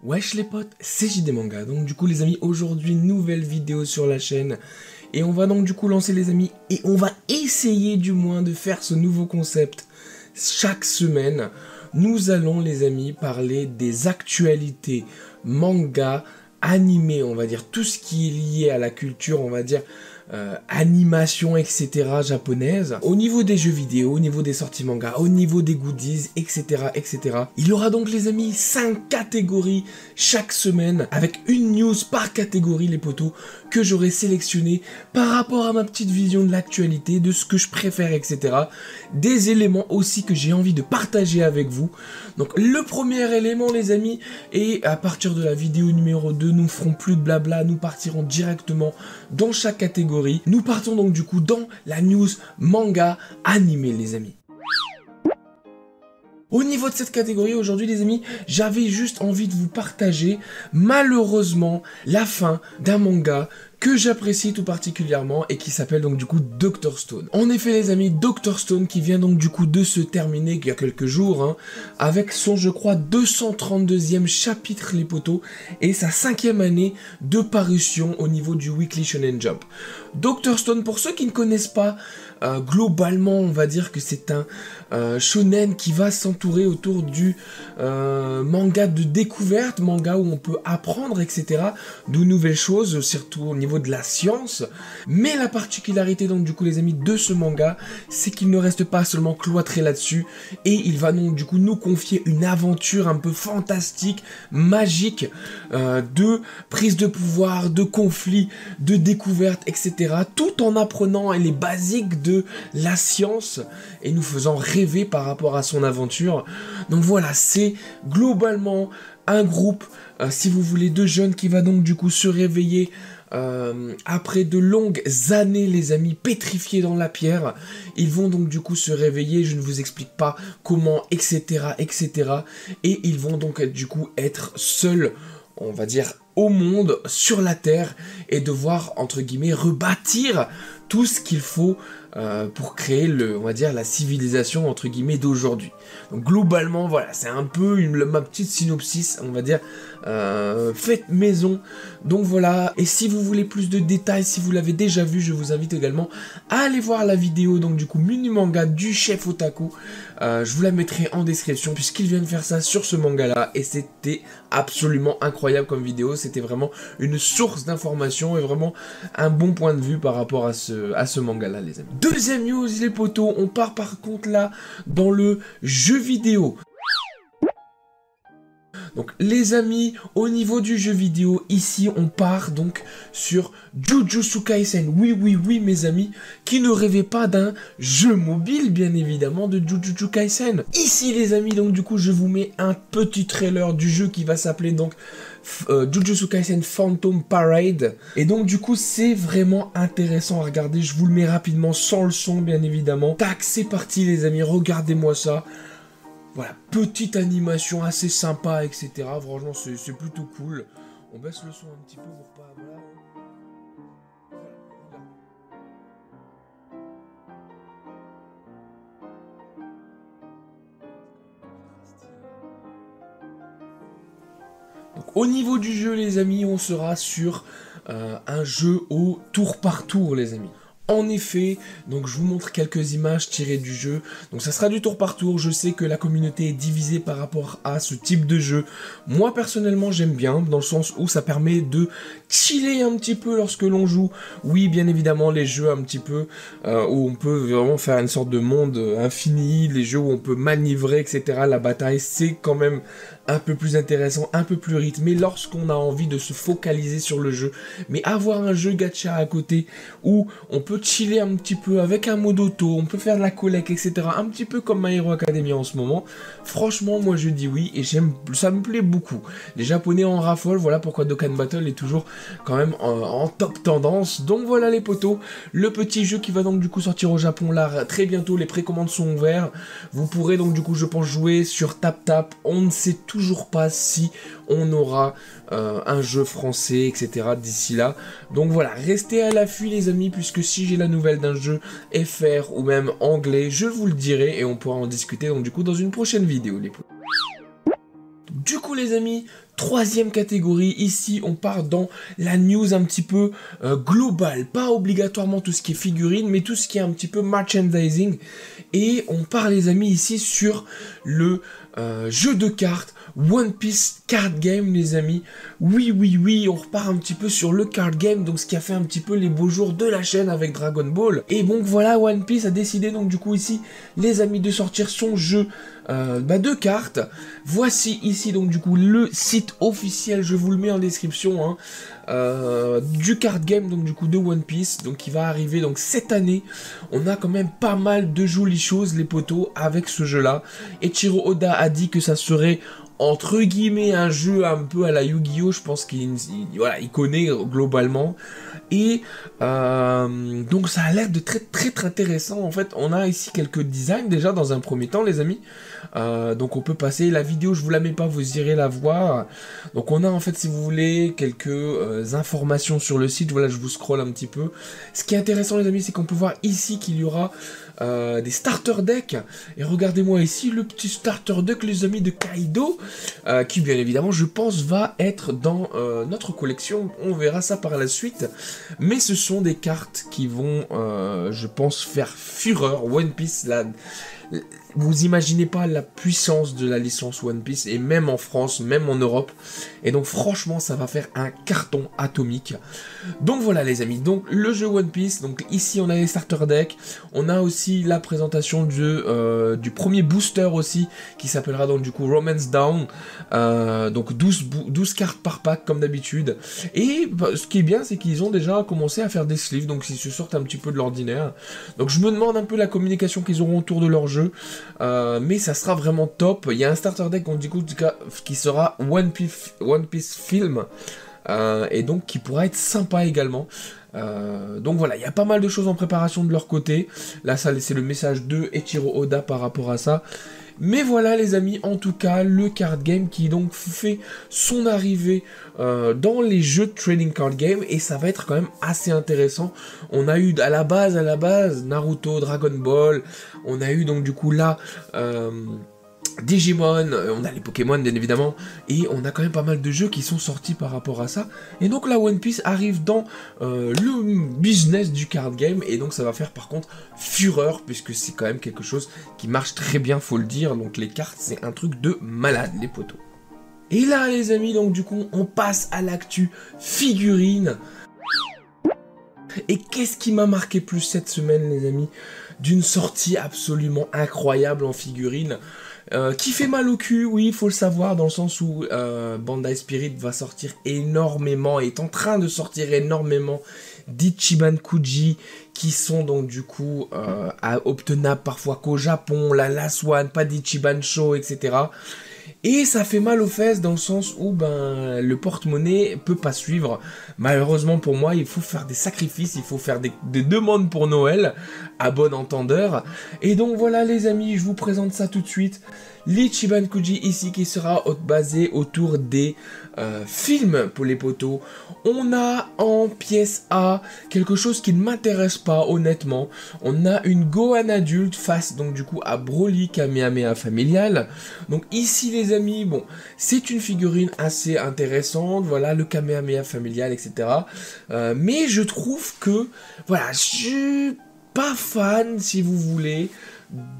Wesh les potes, c'est JD Manga. Donc du coup les amis, aujourd'hui nouvelle vidéo sur la chaîne. Et on va donc du coup lancer les amis. Et on va essayer du moins de faire ce nouveau concept. Chaque semaine, nous allons les amis parler des actualités manga, animé, on va dire. Tout ce qui est lié à la culture, on va dire... animation, etc. japonaise. Au niveau des jeux vidéo, au niveau des sorties manga, au niveau des goodies, etc. etc. Il y aura donc les amis 5 catégories chaque semaine avec une news par catégorie les potos que j'aurai sélectionné par rapport à ma petite vision de l'actualité, de ce que je préfère, etc. Des éléments aussi que j'ai envie de partager avec vous. Donc le premier élément les amis, et à partir de la vidéo numéro 2, nous ferons plus de blabla, nous partirons directement dans chaque catégorie. Nous partons donc du coup dans la news manga animé les amis. Au niveau de cette catégorie aujourd'hui les amis, j'avais juste envie de vous partager malheureusement la fin d'un manga que j'apprécie tout particulièrement et qui s'appelle donc du coup Dr Stone. En effet les amis, Dr Stone qui vient donc du coup de se terminer il y a quelques jours hein, avec son je crois 232e chapitre les potos et sa 5e année de parution au niveau du Weekly Shonen Jump. Dr Stone, pour ceux qui ne connaissent pas, globalement on va dire que c'est un shonen qui va s'entourer autour du manga de découverte, manga où on peut apprendre etc. de nouvelles choses, surtout au niveau de la science. Mais la particularité donc du coup les amis de ce manga, c'est qu'il ne reste pas seulement cloîtré là-dessus et il va donc du coup nous confier une aventure un peu fantastique, magique, de prise de pouvoir, de conflits, de découverte etc. tout en apprenant les basiques de la science et nous faisant rêver par rapport à son aventure. Donc voilà, c'est globalement un groupe, si vous voulez, de jeunes qui va donc du coup se réveiller après de longues années les amis, pétrifiés dans la pierre. Ils vont donc du coup se réveiller, je ne vous explique pas comment, etc. etc. et ils vont donc du coup être seuls, on va dire, au monde, sur la terre, et devoir, entre guillemets, rebâtir tout ce qu'il faut pour créer, on va dire, la civilisation, entre guillemets, d'aujourd'hui. Donc globalement, voilà, c'est un peu ma petite synopsis, on va dire, faite maison. Donc voilà, et si vous voulez plus de détails, si vous l'avez déjà vu, je vous invite également à aller voir la vidéo, donc du coup, mini manga du chef Otaku. Je vous la mettrai en description, puisqu'il vient de faire ça sur ce manga-là, et c'était absolument incroyable comme vidéo. C'était vraiment une source d'information et vraiment un bon point de vue par rapport à ce manga-là, les amis. Deuxième news, les potos, on part par contre là dans le jeu vidéo. Donc les amis, au niveau du jeu vidéo, ici on part donc sur Jujutsu Kaisen. Oui, oui, oui mes amis, qui ne rêvait pas d'un jeu mobile bien évidemment de Jujutsu Kaisen. Ici les amis, donc du coup je vous mets un petit trailer du jeu qui va s'appeler donc Jujutsu Kaisen Phantom Parade. Et donc du coup c'est vraiment intéressant à regarder, je vous le mets rapidement sans le son bien évidemment. Tac, c'est parti les amis, regardez-moi ça. Voilà, petite animation assez sympa, etc. Franchement, c'est plutôt cool. On baisse le son un petit peu pour pas... Voilà. Donc, au niveau du jeu, les amis, on sera sur un jeu au tour par tour, les amis. En effet, donc je vous montre quelques images tirées du jeu. Donc ça sera du tour par tour. Je sais que la communauté est divisée par rapport à ce type de jeu. Moi personnellement j'aime bien, dans le sens où ça permet de chiller un petit peu lorsque l'on joue. Oui, bien évidemment les jeux un petit peu où on peut vraiment faire une sorte de monde infini, les jeux où on peut manivrer, etc. La bataille, c'est quand même un peu plus intéressant, un peu plus rythmé lorsqu'on a envie de se focaliser sur le jeu. Mais avoir un jeu gacha à côté où on peut chiller un petit peu avec un mode auto, on peut faire de la collecte, etc. Un petit peu comme My Hero Academia en ce moment. Franchement, moi je dis oui et ça me plaît beaucoup. Les Japonais en raffolent, voilà pourquoi Dokkan Battle est toujours quand même en top tendance. Donc voilà les potos, le petit jeu qui va donc du coup sortir au Japon là très bientôt, les précommandes sont ouvertes. Vous pourrez donc du coup je pense jouer sur TapTap. On ne sait toujours pas si on aura un jeu français, etc. d'ici là. Donc voilà, restez à l'affût les amis, puisque si j'ai la nouvelle d'un jeu FR ou même anglais, je vous le dirai et on pourra en discuter donc du coup dans une prochaine vidéo les potes. Du coup les amis, Troisième catégorie, ici on part dans la news un petit peu globale, pas obligatoirement tout ce qui est figurine, mais tout ce qui est un petit peu merchandising. Et on part les amis ici sur le jeu de cartes One Piece Card Game les amis. Oui, on repart un petit peu sur le card game, donc ce qui a fait un petit peu les beaux jours de la chaîne avec Dragon Ball. Et donc voilà, One Piece a décidé donc du coup ici les amis de sortir son jeu de cartes. Voici ici donc du coup le site officiel, je vous le mets en description du card game donc du coup de One Piece, donc qui va arriver donc cette année. On a quand même pas mal de jolies choses les potos avec ce jeu là. Eiichiro Oda a dit que ça serait entre guillemets un jeu un peu à la Yu-Gi-Oh, je pense qu'il connaît globalement. Et donc ça a l'air de très intéressant. En fait on a ici quelques designs déjà dans un premier temps les amis. Donc on peut passer la vidéo, je vous la mets pas, vous irez la voir. Donc on a en fait si vous voulez quelques informations sur le site. Voilà, je vous scrolle un petit peu. Ce qui est intéressant les amis, c'est qu'on peut voir ici qu'il y aura des starter decks. Et regardez-moi ici le petit starter deck les amis de Kaido, qui bien évidemment je pense va être dans notre collection. On verra ça par la suite. Mais ce sont des cartes qui vont je pense faire fureur. One Piece là, vous imaginez pas la puissance de la licence One Piece, et même en France, même en Europe, et donc franchement ça va faire un carton atomique. Donc voilà les amis, donc le jeu One Piece, donc ici on a les starter decks, on a aussi la présentation du premier booster aussi, qui s'appellera donc du coup Romance Down, donc 12 cartes par pack comme d'habitude, et ce qui est bien c'est qu'ils ont déjà commencé à faire des sleeves, donc ils se sortent un petit peu de l'ordinaire, donc je me demande un peu la communication qu'ils auront autour de leur jeu. Mais ça sera vraiment top. Il y a un starter deck du coup, qui sera One Piece Film, et donc qui pourra être sympa également. Donc voilà, il y a pas mal de choses en préparation de leur côté. Là ça c'est le message de Eiichiro Oda par rapport à ça. Mais voilà les amis, en tout cas, le card game qui donc fait son arrivée dans les jeux de trading card game, et ça va être quand même assez intéressant. On a eu à la base Naruto, Dragon Ball, on a eu donc du coup là Digimon, on a les Pokémon bien évidemment, et on a quand même pas mal de jeux qui sont sortis par rapport à ça, et donc là One Piece arrive dans le business du card game, et donc ça va faire par contre fureur, puisque c'est quand même quelque chose qui marche très bien, faut le dire, donc les cartes c'est un truc de malade les potos. Et là les amis, donc du coup on passe à l'actu figurine. Et qu'est-ce qui m'a marqué plus cette semaine les amis? D'une sortie absolument incroyable en figurine, qui fait mal au cul, oui, il faut le savoir, dans le sens où Bandai Spirit va sortir énormément, est en train de sortir énormément d'Ichiban Kuji, qui sont donc du coup obtenables parfois qu'au Japon, la Last One, pas d'Ichiban Show, etc. Et ça fait mal aux fesses dans le sens où le porte-monnaie peut pas suivre. Malheureusement pour moi, il faut faire des sacrifices, il faut faire des demandes pour Noël, à bon entendeur. Et donc voilà les amis, je vous présente ça tout de suite. L'Ichiban Kuji ici qui sera basé autour des films pour les potos. On a en pièce A quelque chose qui ne m'intéresse pas honnêtement. On a une Gohan adulte face donc du coup à Broly Kamehameha familial. Donc ici les amis, bon, c'est une figurine assez intéressante, voilà, le Kamehameha familial, etc. Mais je trouve que, voilà, je suis pas fan, si vous voulez,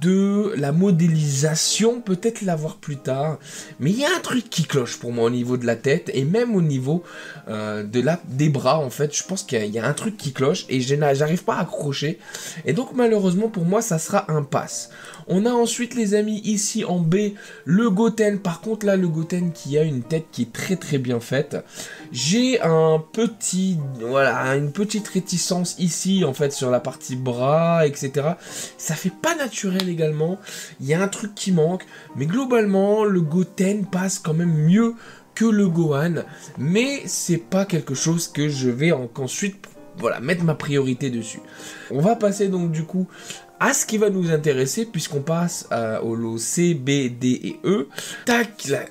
de la modélisation, peut-être la voir plus tard, mais il y a un truc qui cloche pour moi au niveau de la tête, et même au niveau des bras, en fait, je pense qu'il y a un truc qui cloche, et j'arrive pas à accrocher, et donc malheureusement pour moi ça sera un pass. On a ensuite les amis ici en B, le Goten, par contre là le Goten qui a une tête qui est très bien faite. J'ai une petite réticence ici en fait sur la partie bras, etc. Ça fait pas naturel également, il y a un truc qui manque, mais globalement le Goten passe quand même mieux que le Gohan, mais c'est pas quelque chose que je vais ensuite mettre ma priorité dessus. On va passer donc du coup à ce qui va nous intéresser, puisqu'on passe au lot C, B, D et E. Tac, là.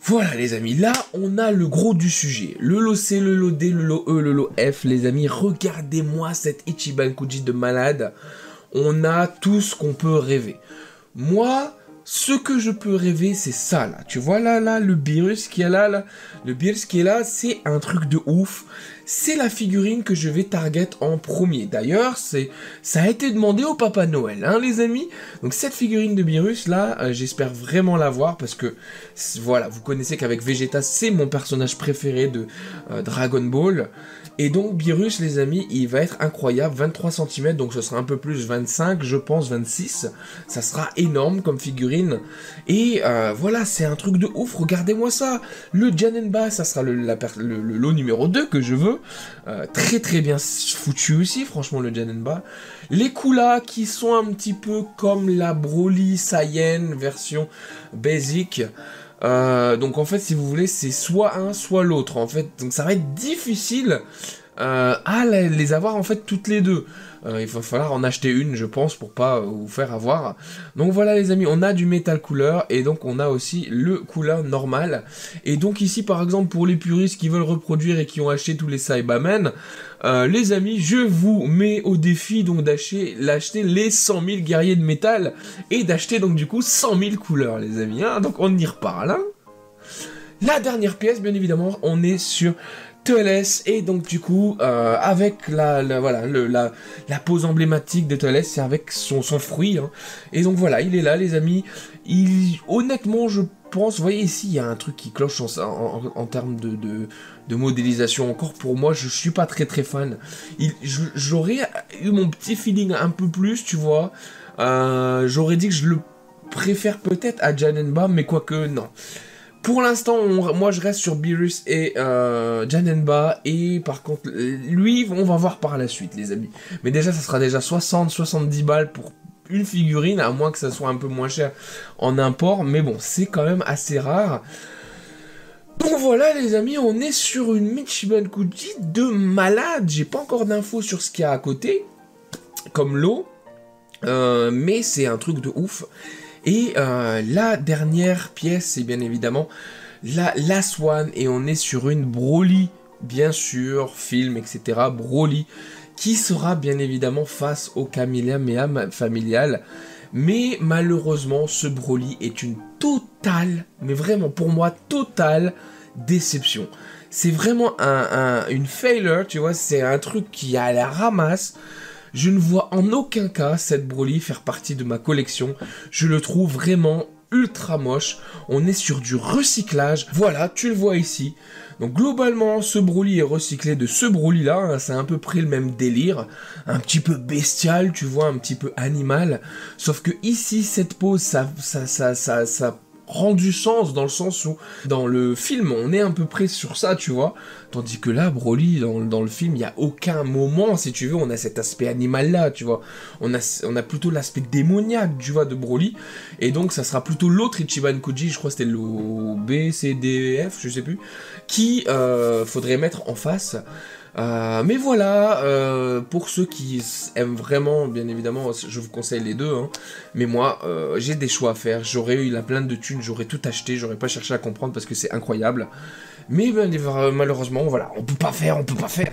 Voilà les amis, là on a le gros du sujet. Le lot C, le lot D, le lot E, le lot F, les amis, regardez-moi cette Ichiban Kuji de malade. On a tout ce qu'on peut rêver. Moi, ce que je peux rêver, c'est ça, là. Tu vois, là, le Beerus qui est là. Le Beerus qui est là, c'est un truc de ouf. C'est la figurine que je vais target en premier. D'ailleurs, ça a été demandé au Papa Noël, hein, les amis. Donc, cette figurine de Beerus, là, j'espère vraiment l'avoir parce que, voilà, vous connaissez qu'avec Vegeta, c'est mon personnage préféré de Dragon Ball. Et donc, Beerus, les amis, il va être incroyable, 23 cm, donc ce sera un peu plus 25, je pense, 26. Ça sera énorme comme figurine. Et voilà, c'est un truc de ouf, regardez-moi ça. Le Janemba, ça sera le lot numéro 2 que je veux. Très très bien foutu aussi, franchement, le Janemba. Les Koolas qui sont un petit peu comme la Broly Saiyan version basic. Donc en fait, si vous voulez, c'est soit un, soit l'autre, en fait. Donc ça va être difficile à les avoir, en fait, toutes les deux. Il va falloir en acheter une, je pense, pour pas vous faire avoir. Donc voilà, les amis, on a du Metal Cooler, et donc on a aussi le Cooler normal. Et donc ici, par exemple, pour les puristes qui veulent reproduire et qui ont acheté tous les Saibamen, les amis, je vous mets au défi donc d'acheter les 100 000 guerriers de métal, et d'acheter donc du coup 100 000 couleurs, les amis. Hein, donc on y reparle. Hein. La dernière pièce, bien évidemment, on est sur Turles, et donc du coup avec la pose emblématique de Turles, c'est avec son fruit, hein. Et donc voilà, il est là, les amis. Honnêtement, je pense, vous voyez ici, il y a un truc qui cloche en termes de modélisation. Encore pour moi, je suis pas très fan. J'aurais eu mon petit feeling un peu plus, tu vois. J'aurais dit que je le préfère peut-être à Janemba, mais quoique non. Pour l'instant, moi je reste sur Beerus et Janemba, et par contre, lui, on va voir par la suite, les amis. Mais déjà, ça sera déjà 60-70 balles pour une figurine, à moins que ça soit un peu moins cher en import, mais bon, c'est quand même assez rare. Donc voilà, les amis, on est sur une Michiban Kuji de malade. J'ai pas encore d'infos sur ce qu'il y a à côté, comme l'eau, mais c'est un truc de ouf. Et la dernière pièce, c'est bien évidemment la Last One, et on est sur une Broly, bien sûr, film, etc. Broly, qui sera bien évidemment face au Kamehameha familial. Mais malheureusement, ce Broly est une totale, mais vraiment pour moi, totale déception. C'est vraiment une failure, tu vois, c'est un truc qui a la ramasse. Je ne vois en aucun cas cette Broly faire partie de ma collection. Je le trouve vraiment ultra moche. On est sur du recyclage. Voilà, tu le vois ici. Donc globalement, ce Broly est recyclé de ce Broly-là. Hein, c'est à peu près le même délire. Un petit peu bestial, tu vois, un petit peu animal. Sauf que ici, cette pose, ça rend du sens, dans le sens où dans le film on est à peu près sur ça, tu vois, tandis que là Broly dans le film il n'y a aucun moment, si tu veux, on a cet aspect animal là, tu vois, on a plutôt l'aspect démoniaque, tu vois, de Broly, et donc ça sera plutôt l'autre Ichiban Kuji, je crois que c'était le B, C, D, F, je sais plus, qui faudrait mettre en face. Mais voilà, pour ceux qui aiment vraiment, bien évidemment, je vous conseille les deux, hein. Mais moi, j'ai des choix à faire, j'aurais eu la plainte de thunes, j'aurais tout acheté, j'aurais pas cherché à comprendre parce que c'est incroyable. Mais malheureusement, voilà, on peut pas faire,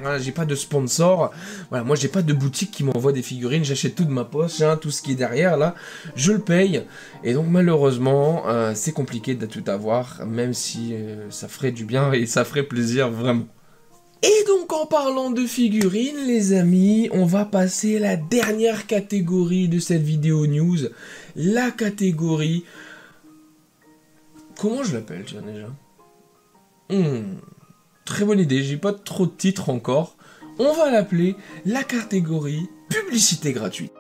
hein, j'ai pas de sponsor, voilà, moi j'ai pas de boutique qui m'envoie des figurines, j'achète tout de ma poche, hein, tout ce qui est derrière, là, je le paye, et donc malheureusement, c'est compliqué de tout avoir, même si ça ferait du bien et ça ferait plaisir, vraiment. Et donc en parlant de figurines, les amis, on va passer à la dernière catégorie de cette vidéo news. La catégorie... Comment je l'appelle, tiens, déjà très bonne idée, j'ai pas trop de titres encore. On va l'appeler la catégorie publicité gratuite.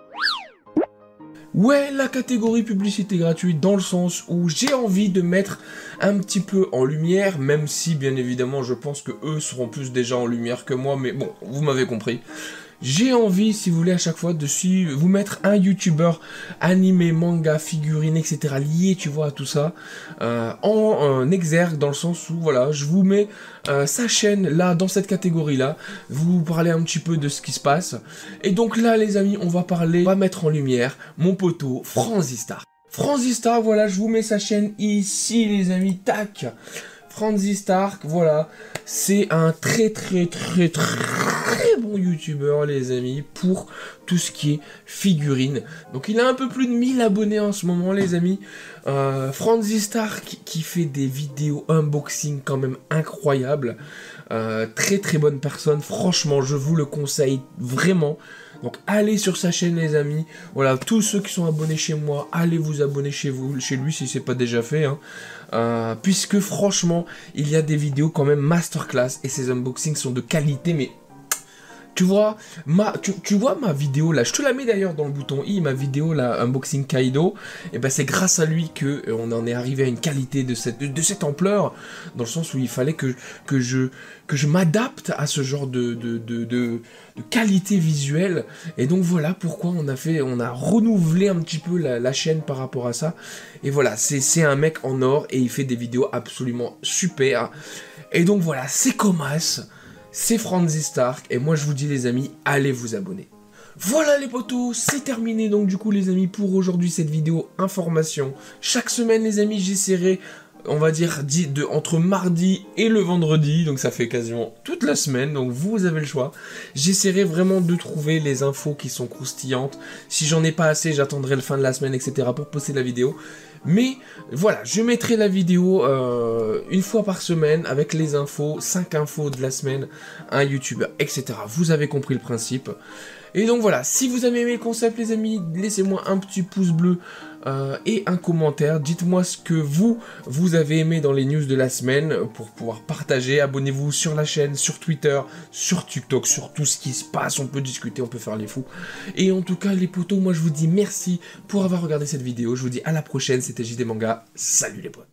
Ouais, la catégorie publicité gratuite, dans le sens où j'ai envie de mettre un petit peu en lumière, même si bien évidemment je pense que eux seront plus déjà en lumière que moi, mais bon, vous m'avez compris. J'ai envie, si vous voulez, à chaque fois, de vous mettre un youtubeur animé, manga, figurine, etc. lié, tu vois, à tout ça, en exergue, dans le sens où, voilà, je vous mets sa chaîne, là, dans cette catégorie-là, vous parlez un petit peu de ce qui se passe, et donc là, les amis, on va mettre en lumière mon poteau, Franzistar. Franzistar, voilà, je vous mets sa chaîne ici, les amis, tac. Franzy Stark, voilà, c'est un très bon youtubeur les amis pour tout ce qui est figurines. Donc il a un peu plus de 1000 abonnés en ce moment les amis. Franzy Stark qui fait des vidéos unboxing quand même incroyables. Très bonne personne, franchement je vous le conseille vraiment. Donc allez sur sa chaîne les amis, voilà, tous ceux qui sont abonnés chez moi, allez vous abonner chez lui si c'est pas déjà fait, hein. Puisque franchement, il y a des vidéos quand même masterclass et ces unboxings sont de qualité, mais tu vois, tu vois ma vidéo là, je te la mets d'ailleurs dans le bouton i, ma vidéo là, unboxing Kaido, et ben c'est grâce à lui que on en est arrivé à une qualité de cette ampleur, dans le sens où il fallait que je m'adapte à ce genre de qualité visuelle, et donc voilà pourquoi on a renouvelé un petit peu la chaîne par rapport à ça, et voilà, c'est un mec en or, et il fait des vidéos absolument super, et donc voilà, c'est Comas. C'est Franzy Stark, et moi je vous dis les amis, allez vous abonner. Voilà les potos, c'est terminé donc du coup les amis pour aujourd'hui cette vidéo information. Chaque semaine les amis j'essaierai, on va dire, entre mardi et le vendredi, donc ça fait quasiment toute la semaine, donc vous avez le choix. J'essaierai vraiment de trouver les infos qui sont croustillantes. Si j'en ai pas assez, j'attendrai le fin de la semaine, etc. pour poster la vidéo. Mais voilà, je mettrai la vidéo une fois par semaine avec les infos, 5 infos de la semaine, un youtubeur, etc. Vous avez compris le principe. Et donc voilà, si vous avez aimé le concept les amis, laissez-moi un petit pouce bleu et un commentaire. Dites-moi ce que vous avez aimé dans les news de la semaine pour pouvoir partager. Abonnez-vous sur la chaîne, sur Twitter, sur TikTok, sur tout ce qui se passe. On peut discuter, on peut faire les fous. Et en tout cas les potos, moi je vous dis merci pour avoir regardé cette vidéo. Je vous dis à la prochaine, c'était JD Manga. Salut les potes.